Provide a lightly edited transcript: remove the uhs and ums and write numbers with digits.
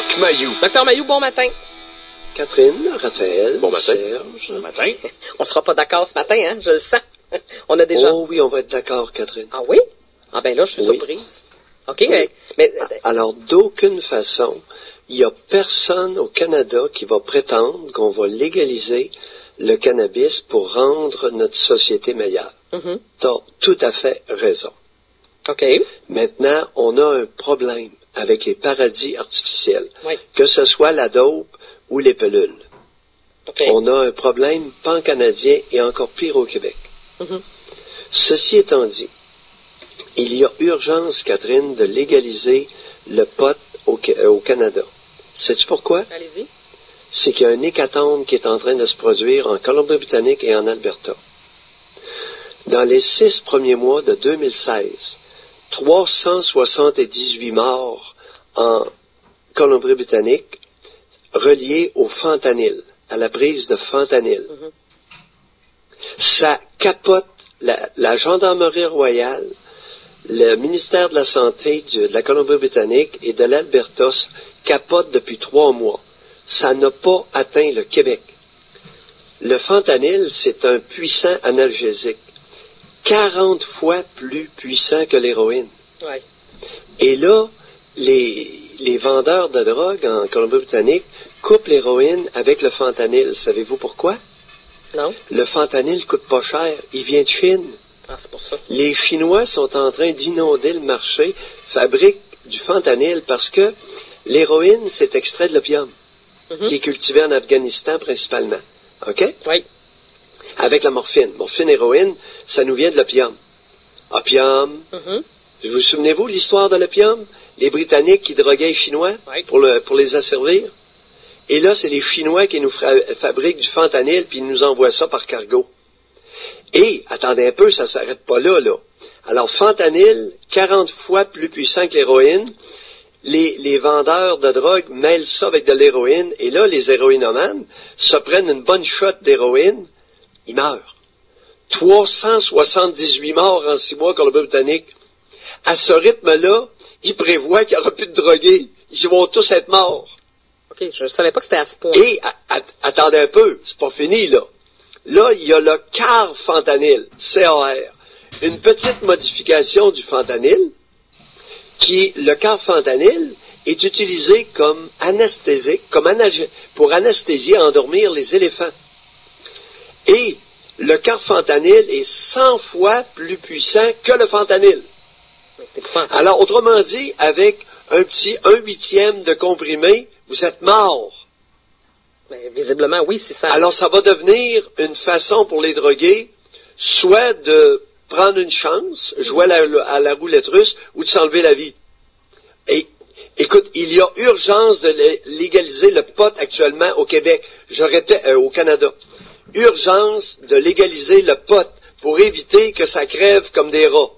Doc Mayou. Docteur Mayou, bon matin. Catherine, Raphaël, Bon matin. Serge. Bon matin. On sera pas d'accord ce matin, hein, je le sens. On a déjà... Oh oui, on va être d'accord, Catherine. Ah oui? Ah ben là, je suis Oui. surprise. OK, mais... Alors, d'aucune façon, il n'y a personne au Canada qui va prétendre qu'on va légaliser le cannabis pour rendre notre société meilleure. Mhm. T'as tout à fait raison. OK. Maintenant, on a un problème avec les paradis artificiels, Oui. que ce soit la dope ou les pilules. OK. On a un problème pan-canadien et encore pire au Québec. Mhm. Ceci étant dit, il y a urgence, Catherine, de légaliser le pot au Canada. Sais-tu pourquoi? Allez-y. C'est qu'il y a un hécatombe qui est en train de se produire en Colombie-Britannique et en Alberta. Dans les 6 premiers mois de 2016, 378 morts en Colombie-Britannique reliés au fentanyl, à la prise de fentanyl. Mhm. Ça capote la Gendarmerie royale, le ministère de la Santé de la Colombie-Britannique et de l'Alberta capote depuis 3 mois. Ça n'a pas atteint le Québec. Le fentanyl, c'est un puissant analgésique, 40 fois plus puissant que l'héroïne. Oui. Et là, les vendeurs de drogue en Colombie-Britannique coupent l'héroïne avec le fentanyl. Savez-vous pourquoi? Non? Le fentanyl coûte pas cher. Il vient de Chine. Ah, c'est pour ça. Les Chinois sont en train d'inonder le marché, fabriquent du fentanyl parce que l'héroïne, c'est extrait de l'opium, Mhm. qui est cultivé en Afghanistan principalement. OK? Oui. Avec la morphine. Morphine, héroïne, ça nous vient de l'opium. Opium. Mhm. Vous souvenez-vous de l'histoire de l'opium? Les Britanniques qui droguaient les Chinois Oui. pour les asservir. Et là, c'est les Chinois qui nous fabriquent du fentanyl puis ils nous envoient ça par cargo. Et, attendez un peu, ça s'arrête pas là. Alors, fentanyl, 40 fois plus puissant que l'héroïne. Les vendeurs de drogue mêlent ça avec de l'héroïne. Et là, les héroïnomanes se prennent une bonne shot d'héroïne. Ils meurent. 378 morts en 6 mois, Colombie-Britannique. À ce rythme-là, ils prévoient qu'il n'y aura plus de drogués. Ils vont tous être morts. OK, je ne savais pas que c'était à ce point. Et, attendez un peu, c'est pas fini, là. Là, il y a le carfentanyl, CAR. Une petite modification du fentanyl, le carfentanyl est utilisé comme anesthésique, pour anesthésier, endormir les éléphants. Et le carfentanyl est 100 fois plus puissant que le fentanyl. C'est pas... Alors, autrement dit, avec un petit 1/8 de comprimé, vous êtes mort. Mais visiblement, oui, c'est ça. Alors, ça va devenir une façon pour les drogués, soit de prendre une chance, jouer à la roulette russe, ou de s'enlever la vie. Et, écoute, il y a urgence de légaliser le pot actuellement au Québec, je répète, au Canada. Urgence de légaliser le pot pour éviter que ça crève comme des rats.